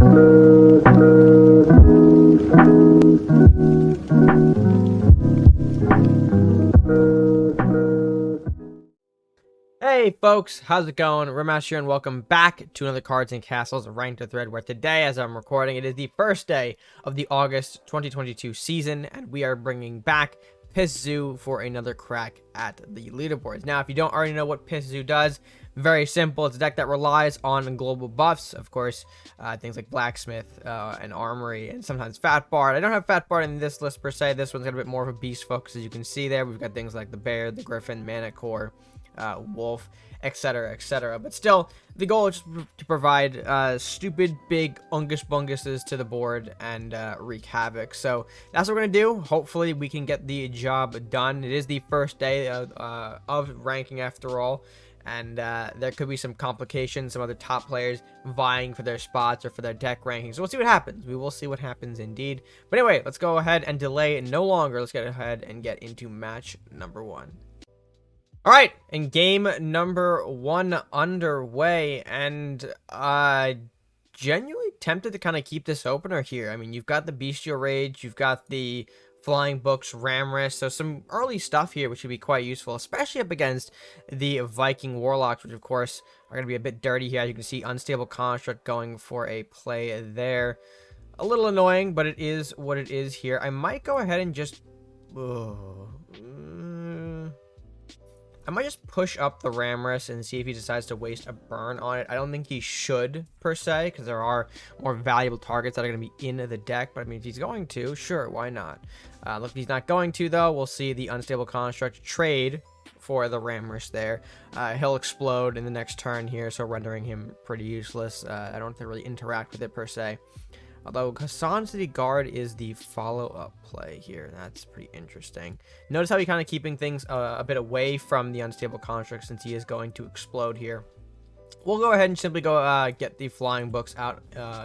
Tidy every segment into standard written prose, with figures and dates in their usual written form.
Hey folks, how's it going? RedMaster here, and welcome back to another Cards and Castles Ranked to Thread, where today, as I'm recording, it is the first day of the August 2022 season, and we are bringing back Piss Zoo for another crack at the leaderboards. Now, if you don't already know what Piss Zoo does, very simple. It's a deck that relies on global buffs, of course, things like Blacksmith and Armory, and sometimes Fat Bard. I don't have Fat Bard in this list per se. This one's got a bit more of a beast focus, as you can see there. We've got things like the Bear, the Griffin, Mana Core, Wolf, etc, etc. But still, the goal is to provide stupid big Ungus Bunguses to the board and wreak havoc. So that's what we're gonna do. Hopefully we can get the job done. It is the first day of ranking after all, and there could be some complications, some other top players vying for their spots or for their deck rankings. So we'll see what happens. We will see what happens indeed. But anyway, let's go ahead and delay no longer. Let's get ahead and get into match number 1. All right, and game number 1 underway, and genuinely tempted to kind of keep this opener here. I mean, you've got the Bestial Rage, you've got the Flying Books, Ramrest, so some early stuff here, which would be quite useful, especially up against the Viking Warlocks, which of course are going to be a bit dirty here. As you can see, Unstable Construct going for a play there. A little annoying, but it is what it is here. I might go ahead and just... I might just push up the Ramrest and see if he decides to waste a burn on it. I don't think he should, per se, because there are more valuable targets that are going to be in the deck. But, I mean, if he's going to, sure, why not? Look, if he's not going to, though, we'll see the Unstable Construct trade for the Ramrest there. He'll explode in the next turn here, so rendering him pretty useless. I don't have to really interact with it, per se. Although Hassan City Guard is the follow-up play here. That's pretty interesting. Notice how he's kind of keeping things a bit away from the Unstable Construct since he is going to explode here. We'll go ahead and simply go get the Flying Books out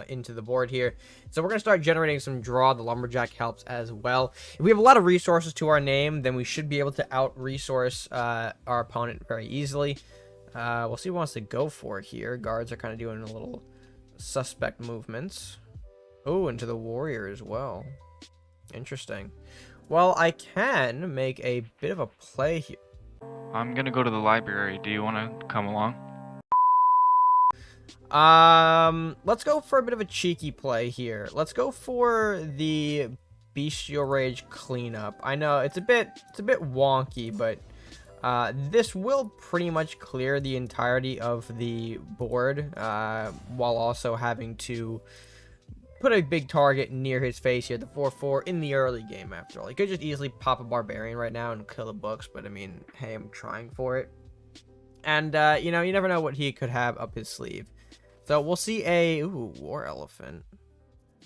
into the board here. So we're going to start generating some draw. The Lumberjack helps as well. If we have a lot of resources to our name, then we should be able to out-resource our opponent very easily. We'll see what he wants to go for here. Guards are kind of doing a little suspect movements. Oh, into the warrior as well. Interesting. Well, I can make a bit of a play here. I'm gonna go to the library. Do you want to come along? Let's go for a bit of a cheeky play here. Let's go for the Bestial Rage cleanup. I know it's a bit wonky, but this will pretty much clear the entirety of the board, while also having to put a big target near his face here, the 4/4 in the early game. After all, he could just easily pop a Barbarian right now and kill the books, but I mean, hey, I'm trying for it. And you know, you never know what he could have up his sleeve. So we'll see a War Elephant.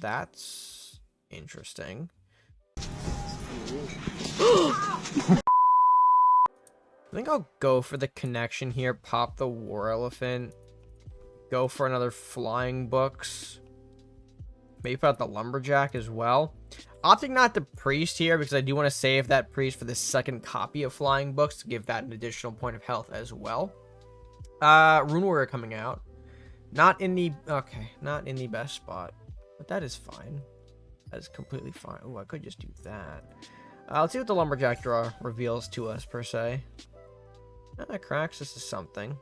That's interesting. I think I'll go for the connection here, pop the War Elephant, go for another Flying Books. Maybe put out the Lumberjack as well. Opting not to Priest here because I do want to save that Priest for the second copy of Flying Books to give that an additional point of health as well. Rune Warrior coming out. Not in the best spot, but that is fine. That is completely fine. Oh, I could just do that. Let's see what the Lumberjack draw reveals to us per se. Cracks. This is something.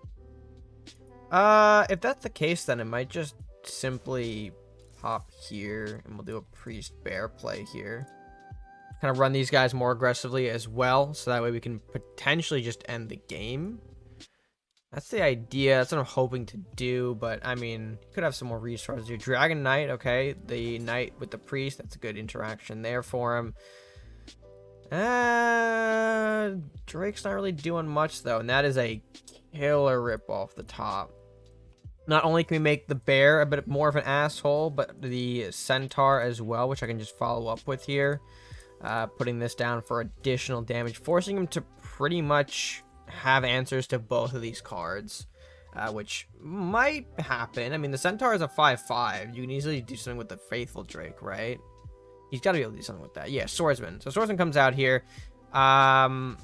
If that's the case, then it might just simply hop here, and we'll do a Priest Bear play here. Kind of run these guys more aggressively as well, so that way we can potentially just end the game. That's the idea. That's what I'm hoping to do, but I mean, you could have some more resources here. Dragon Knight, okay. The Knight with the Priest, that's a good interaction there for him. Drake's not really doing much, though, and that is a killer rip off the top. Not only can we make the Bear a bit more of an asshole, but the Centaur as well, which I can just follow up with here. Putting this down for additional damage, forcing him to pretty much have answers to both of these cards, which might happen. I mean, the Centaur is a 5/5. You can easily do something with the Faithful Drake, right? He's got to be able to do something with that. Yeah, Swordsman. So Swordsman comes out here. Yeah,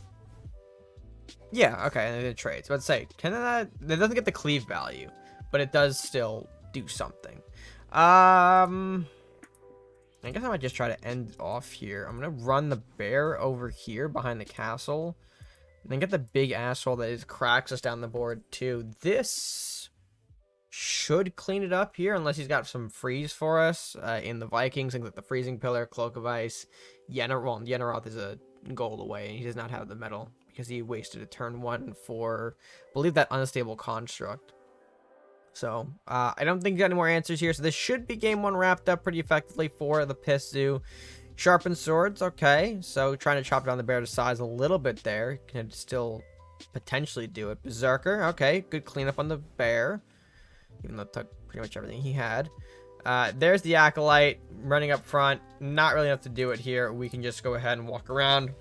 okay, and then it trades. But say, that doesn't get the cleave value, but it does still do something. I guess I might just try to end off here. I'm gonna run the bear over here behind the castle, and then get the big asshole that is cracks us down the board too. This should clean it up here, unless he's got some freeze for us in the Vikings, things like the freezing pillar, cloak of ice. Yenneroth is a gold away, and he does not have the metal because he wasted a turn 1 for, I believe, that unstable construct. So I don't think you got any more answers here. So this should be game 1 wrapped up pretty effectively for the Piss Zoo. Sharpened swords, okay. So trying to chop down the bear to size a little bit there. Can still potentially do it. Berserker, okay. Good cleanup on the bear, even though it took pretty much everything he had. There's the Acolyte running up front. Not really enough to do it here. We can just go ahead and walk around,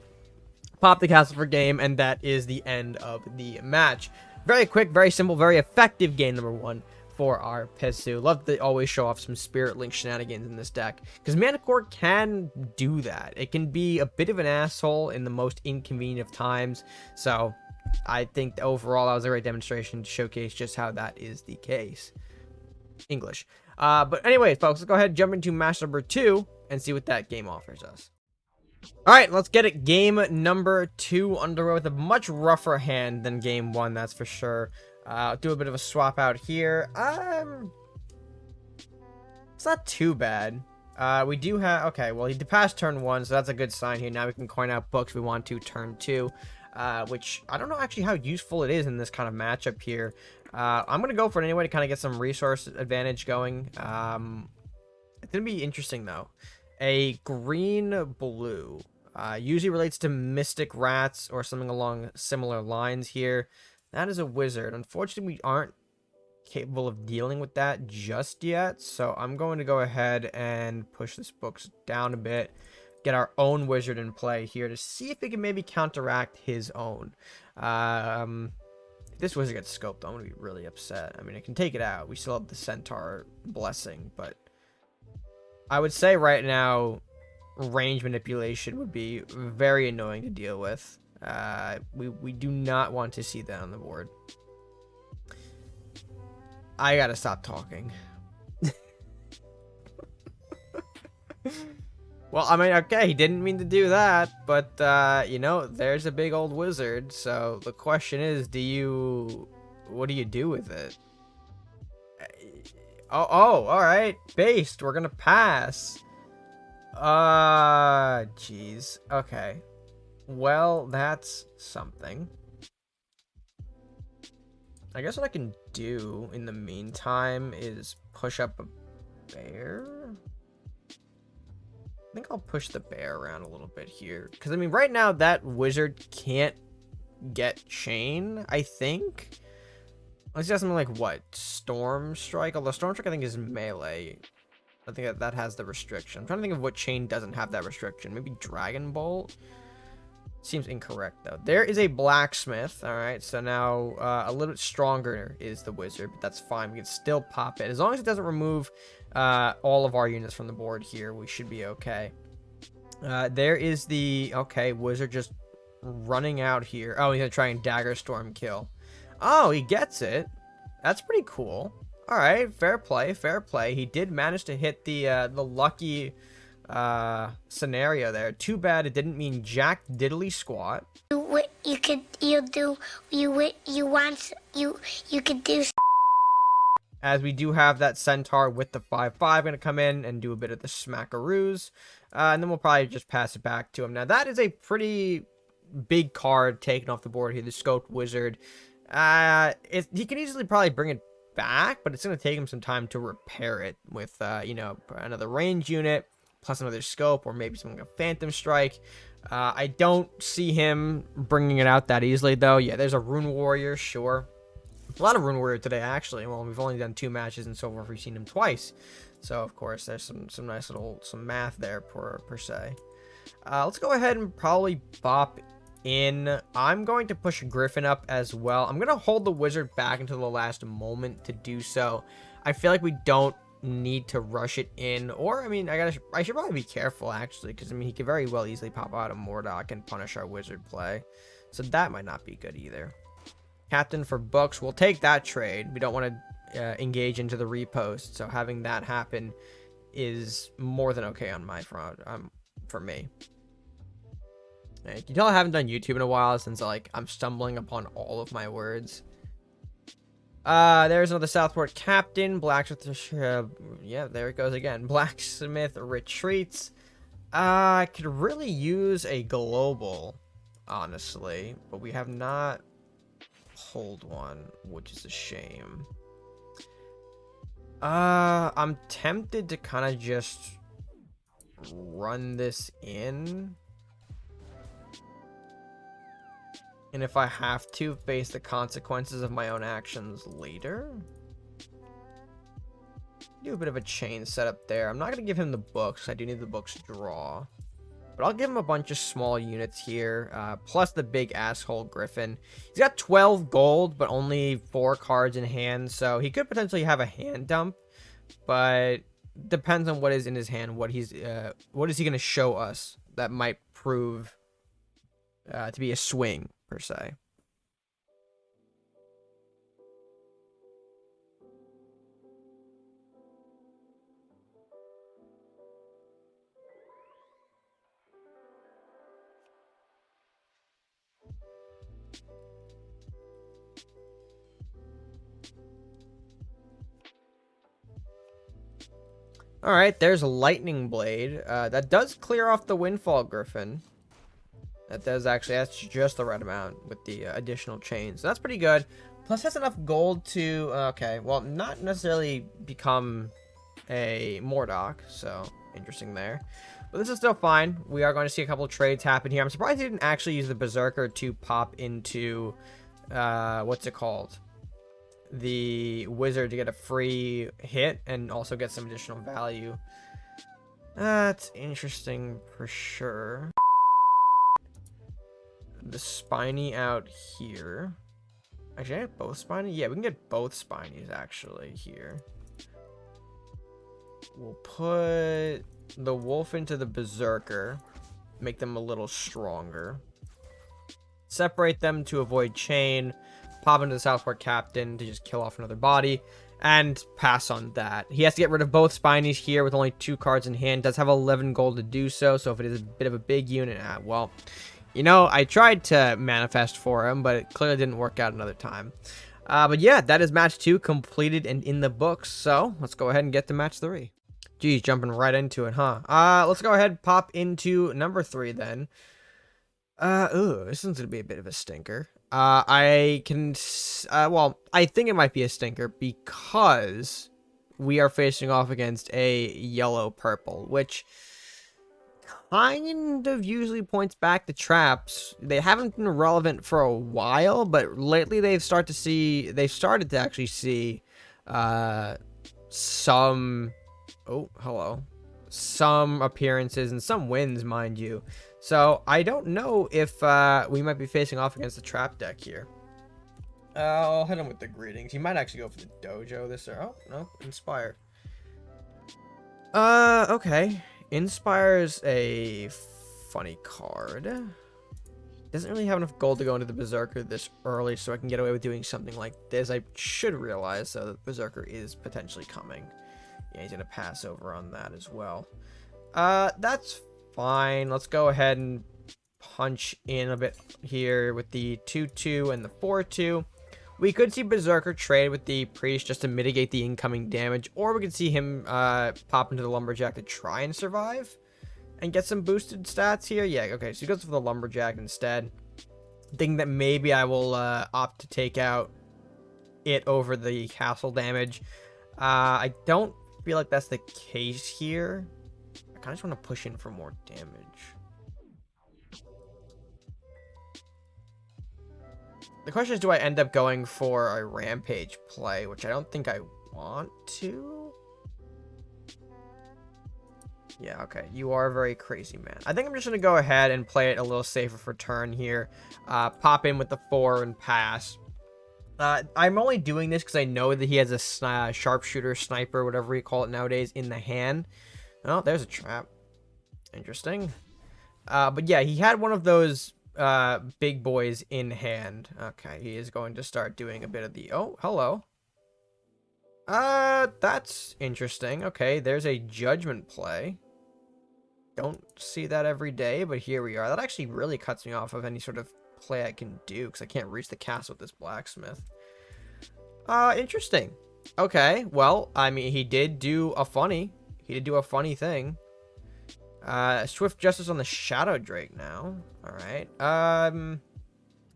pop the castle for game, and that is the end of the match. Very quick, very simple, very effective game number 1 for our Piss Zoo. Love to always show off some Spirit Link shenanigans in this deck, because Manicore can do that. It can be a bit of an asshole in the most inconvenient of times. So I think overall that was a great demonstration to showcase just how that is the case. English. But anyways, folks, let's go ahead and jump into match number 2 and see what that game offers us. All right, let's get it. Game number 2 underway with a much rougher hand than game 1, that's for sure. Do a bit of a swap out here. It's not too bad. We do have, okay, well, he passed turn 1, so that's a good sign here. Now we can coin out books we want to turn 2, which I don't know actually how useful it is in this kind of matchup here. I'm going to go for it anyway to kind of get some resource advantage going. It's going to be interesting, though. A green-blue usually relates to Mystic Rats or something along similar lines here. That is a wizard. Unfortunately, we aren't capable of dealing with that just yet, so I'm going to go ahead and push this books down a bit, get our own wizard in play here to see if we can maybe counteract his own. If this wizard gets scoped, I'm going to be really upset. I mean, I can take it out. We still have the Centaur Blessing, but I would say right now, range manipulation would be very annoying to deal with. We do not want to see that on the board. I gotta stop talking. Well, I mean, okay, he didn't mean to do that, but, you know, there's a big old wizard, so the question is, what do you do with it? Oh, alright, based, we're gonna pass. Jeez, okay. Well, that's something. I guess what I can do in the meantime is push up a bear. I think I'll push the bear around a little bit here. Because, I mean, right now that wizard can't get chain, I think. Unless he has something like, what? Storm Strike? Although Storm Strike, I think, is melee. I think that has the restriction. I'm trying to think of what chain doesn't have that restriction. Maybe Dragon Bolt? Seems incorrect, though. There is a blacksmith. All right, so now a little bit stronger is the wizard, but that's fine. We can still pop it. As long as it doesn't remove all of our units from the board here, we should be okay. There is the... Okay, wizard just running out here. Oh, he's going to try and Dagger Storm kill. Oh, he gets it. That's pretty cool. All right, fair play, fair play. He did manage to hit the lucky... scenario there. Too bad it didn't mean jack diddly squat. You could do. As we do have that centaur with the 5/5 going to come in and do a bit of the smackaroos, and then we'll probably just pass it back to him. Now that is a pretty big card taken off the board here, the Scoped Wizard. He can easily probably bring it back, but it's going to take him some time to repair it with you know, another range unit plus another scope, or maybe something like a Phantom Strike. I don't see him bringing it out that easily, though. Yeah, there's a Rune Warrior, sure. A lot of Rune Warrior today, actually. Well, we've only done 2 matches, and so far we've seen him twice. So, of course, there's some nice little math there, per se. Let's go ahead and probably bop in. I'm going to push Griffin up as well. I'm going to hold the Wizard back until the last moment to do so. I feel like we don't need to rush it in, or I mean, I should probably be careful actually, because I mean, he could very well easily pop out a Mordok and punish our wizard play, so that might not be good either. Captain for books, we'll take that trade. We don't want to engage into the repost. So having that happen is more than okay on my front. For me. You can tell I haven't done YouTube in a while since like I'm stumbling upon all of my words. There's another Southport captain. Blacksmith. Yeah, there it goes again. Blacksmith retreats. I could really use a global, honestly, but we have not pulled one, which is a shame. I'm tempted to kind of just run this in. And if I have to, face the consequences of my own actions later. Do a bit of a chain setup there. I'm not going to give him the books. I do need the books to draw. But I'll give him a bunch of small units here. Plus the big asshole Griffin. He's got 12 gold, but only 4 cards in hand. So he could potentially have a hand dump. But depends on what is in his hand. What is he going to show us that might prove to be a swing, per se. All right, there's Lightning Blade. That does clear off the Windfall Griffin. That does actually, that's just the right amount with the additional chains. So that's pretty good. Plus has enough gold to, okay, well, not necessarily become a Mordock. So interesting there. But this is still fine. We are going to see a couple of trades happen here. I'm surprised he didn't actually use the Berserker to pop into, what's it called? The Wizard to get a free hit and also get some additional value. That's interesting for sure. The Spiny out here. Actually, I have both Spiny? Yeah, we can get both Spinies actually here. We'll put the Wolf into the Berserker. Make them a little stronger. Separate them to avoid chain. Pop into the Southport captain to just kill off another body. And pass on that. He has to get rid of both Spinies here with only 2 cards in hand. Does have 11 gold to do so. So if it is a bit of a big unit, well... You know, I tried to manifest for him, but it clearly didn't work out another time. But yeah, that is match 2 completed and in the books. So let's go ahead and get to match 3. Geez, jumping right into it, huh? Let's go ahead and pop into number 3 then. This one's gonna be a bit of a stinker. Well, I think it might be a stinker because we are facing off against a yellow-purple, which kind of usually points back to traps. They haven't been relevant for a while, but lately they've started to actually see some appearances and some wins, mind you. So I don't know if we might be facing off against the trap deck here. I'll hit him with the greetings. He might actually go for the dojo this or no, inspire. Okay. Inspire's a funny card. Doesn't really have enough gold to go into the Berserker this early, so I can get away with doing something like this. I should realize, though, that Berserker is potentially coming. Yeah, he's going to pass over on that as well. That's fine. Let's go ahead and punch in a bit here with the 2-2 and the 4-2. We could see Berserker trade with the Priest just to mitigate the incoming damage, or we could see him pop into the Lumberjack to try and survive and get some boosted stats here. Yeah, okay, so he goes for the Lumberjack instead. Thinking that maybe I will opt to take out it over the castle damage. I don't feel like that's the case here. I kind of just want to push in for more damage. The question is, do I end up going for a Rampage play, which I don't think I want to? Yeah, okay. You are a very crazy man. I think I'm just going to go ahead and play it a little safer for turn here. Pop in with the 4 and pass. I'm only doing this because I know that he has a sharpshooter, sniper, whatever you call it nowadays, in the hand. Oh, there's a trap. Interesting. But yeah, he had one of those big boys in hand. Okay, he is going to start doing a bit of the... Oh, hello. That's interesting. Okay, there's a judgment play. Don't see that every day, but here we are. That actually really cuts me off of any sort of play I can do because I can't reach the castle with this blacksmith. Interesting. Okay, well, I mean, he did do a funny. He did do a funny thing. Swift Justice on the Shadow Drake now. All right.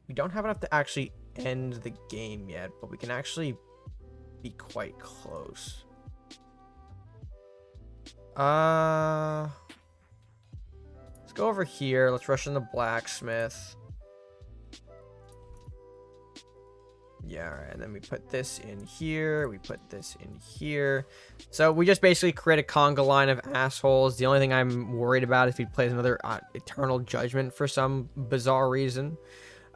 We don't have enough to actually end the game yet, but we can actually be quite close. Let's go over here. Let's rush in the blacksmith. Yeah, all right, and then we put this in here. We put this in here. So we just basically create a conga line of assholes. The only thing I'm worried about is if he plays another Eternal Judgment for some bizarre reason.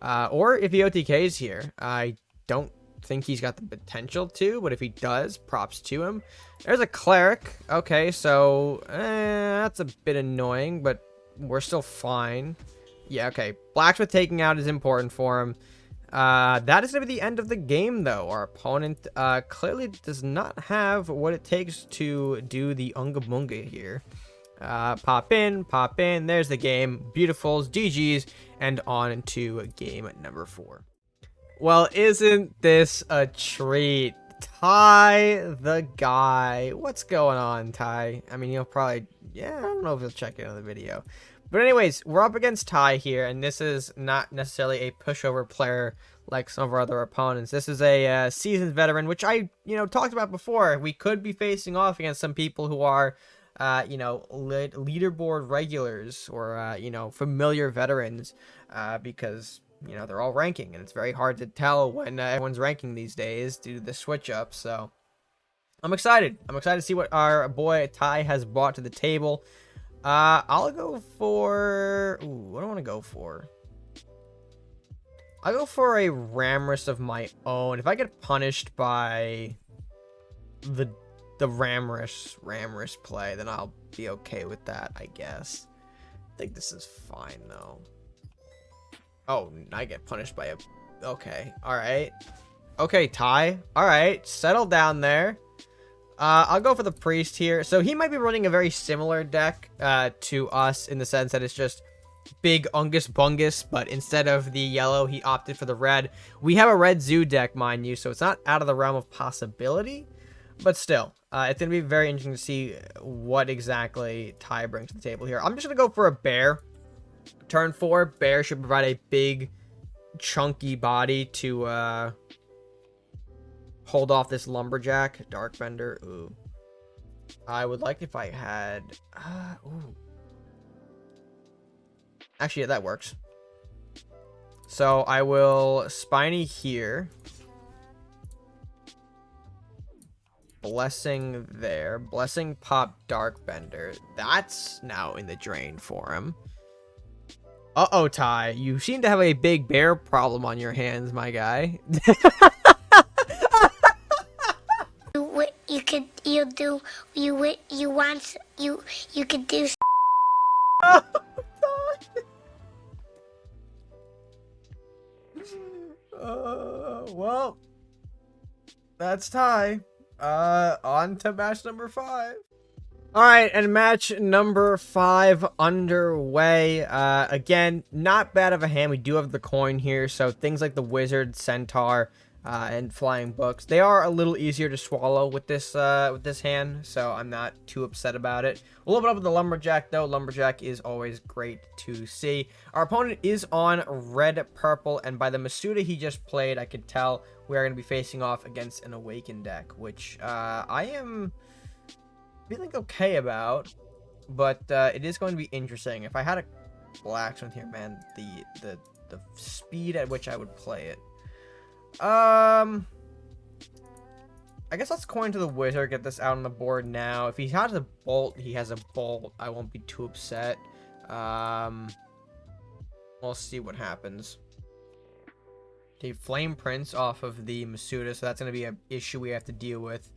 Or if he OTKs here. I don't think he's got the potential to, but if he does, props to him. There's a cleric. Okay, so that's a bit annoying, but we're still fine. Yeah, okay. Blacksmith taking out is important for him. That is going to be the end of the game, though. Our opponent clearly does not have what it takes to do the Unga Bunga here. Pop in. There's the game. Beautifuls, GG's, and on to game number 4. Well, isn't this a treat? Ty the guy. What's going on, Ty? I mean, he'll probably... Yeah, I don't know if he'll check in on the video. But anyways, we're up against Ty here, and this is not necessarily a pushover player like some of our other opponents. This is a seasoned veteran, which I, talked about before. We could be facing off against some people who are, leaderboard regulars or, familiar veterans, because, they're all ranking, and it's very hard to tell when everyone's ranking these days due to the switch up. So I'm excited. I'm excited to see what our boy Ty has brought to the table. I'll go for... Ooh, what do I want to go for? I'll go for a Ramrus of my own. If I get punished by the Ramrus play, then I'll be okay with that, I guess. I think this is fine, though. Oh, I get punished by a... Okay, alright. Okay, Ty. Alright, settle down there. I'll go for the priest here. So he might be running a very similar deck to us in the sense that it's just big Ungus Bungus, but instead of the yellow, he opted for the red. We have a red zoo deck, mind you, so it's not out of the realm of possibility, but still, it's going to be very interesting to see what exactly Ty brings to the table here. I'm just going to go for a bear. Turn 4, bear should provide a big, chunky body to, hold off this lumberjack. Darkbender. Ooh. I would like if I had... ooh. Actually, yeah, that works. So I will Spiny here. Blessing there. Blessing pop Darkbender. That's now in the drain for him. Uh-oh, Ty. You seem to have a big bear problem on your hands, my guy. What you could you do you could do. Oh, well, that's Ty. On to match number 5. All right, and match number 5 underway. Again, not bad of a hand. We do have the coin here, so things like the wizard, centaur, and flying books, they are a little easier to swallow with this hand, so I'm not too upset about it. We'll open up with the lumberjack, though. Lumberjack is always great to see. Our opponent is on red purple, and by the Masuda he just played, I could tell we are going to be facing off against an awakened deck, which I am feeling okay about, but it is going to be interesting. If I had a blacksmith here, man, the speed at which I would play it. I guess let's coin to the wizard, get this out on the board now. If he has a bolt, he has a bolt. I won't be too upset. We'll see what happens. Okay, Flame Prince off of the Masuda, so that's going to be an issue we have to deal with.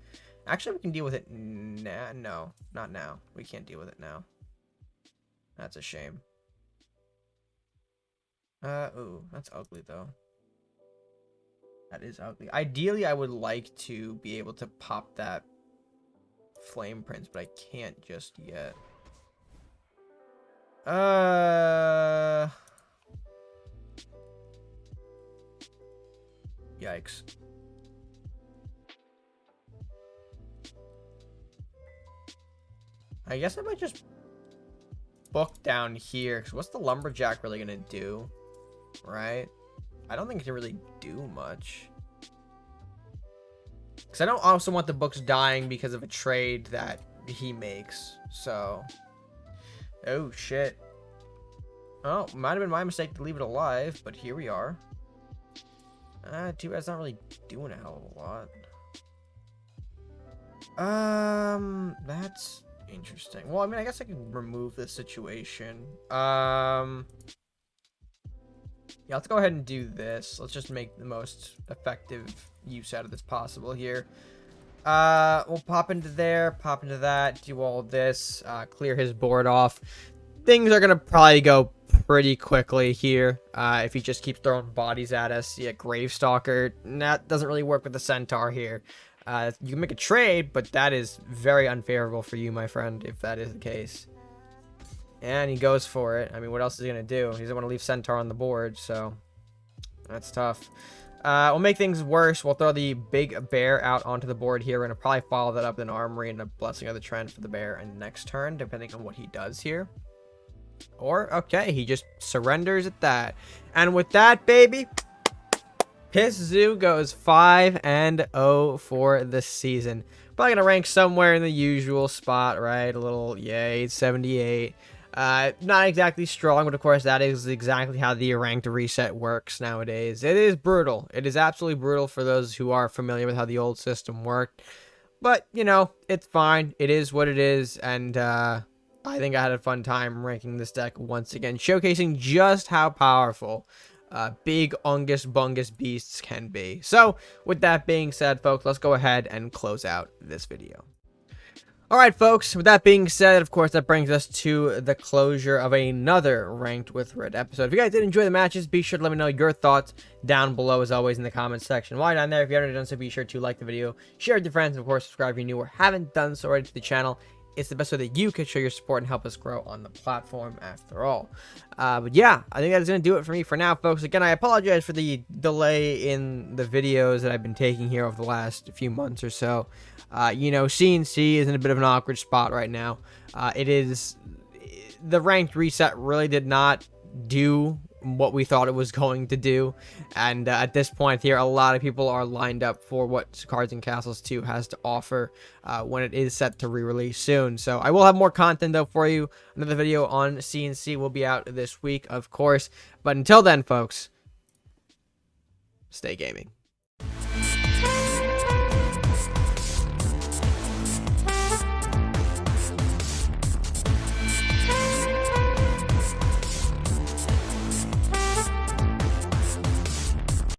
Actually, we can deal with it now. No, not now. We can't deal with it now. That's a shame. Ooh, that's ugly, though. That is ugly. Ideally, I would like to be able to pop that flame prince, but I can't just yet. Yikes. I guess I might just book down here, because what's the lumberjack really gonna do? Right? I don't think it can really do much. Because I don't also want the books dying because of a trade that he makes. So. Oh, shit. Oh, might have been my mistake to leave it alive, but here we are. Too bad it's not really doing a hell of a lot. That's interesting. Well, I mean, I guess I can remove this situation. Yeah, let's go ahead and do this. Let's just make the most effective use out of this possible here. We'll pop into there, pop into that, do all this, clear his board off. Things are gonna probably go pretty quickly here. If he just keeps throwing bodies at us. Yeah, Gravestalker. That doesn't really work with the Centaur here. You can make a trade, but that is very unfavorable for you, my friend, if that is the case. And he goes for it. I mean, what else is he gonna do? He doesn't want to leave Centaur on the board, so that's tough. We'll make things worse. We'll throw the big bear out onto the board here. We're going to probably follow that up with an armory and a blessing of the trend for the bear in next turn, depending on what he does here. Or, okay, he just surrenders at that. And with that, baby, Piss Zoo goes 5-0 for the season. Probably going to rank somewhere in the usual spot, right? A little, yay, 78. Not exactly strong, but of course that is exactly how the ranked reset works nowadays. It is brutal. It is absolutely brutal for those who are familiar with how the old system worked. But, you know, it's fine. It is what it is. And I think I had a fun time ranking this deck once again, showcasing just how powerful big Ungus Bungus beasts can be. So, with that being said, folks, let's go ahead and close out this video. Alright, folks, with that being said, of course, that brings us to the closure of another Ranked with Red episode. If you guys did enjoy the matches, be sure to let me know your thoughts down below, as always, in the comments section. While you're down there, if you haven't done so, be sure to like the video, share it with your friends, and of course, subscribe if you're new or haven't done so already to the channel. It's the best way that you can show your support and help us grow on the platform, after all. But yeah, I think that's going to do it for me for now, folks. Again, I apologize for the delay in the videos that I've been taking here over the last few months or so. You know, CNC is in a bit of an awkward spot right now. The ranked reset really did not do what we thought it was going to do, and at this point here, a lot of people are lined up for what Cards and Castles 2 has to offer when it is set to re-release soon. So I will have more content though for you. Another video on CNC will be out this week, of course, but until then, folks, stay gaming.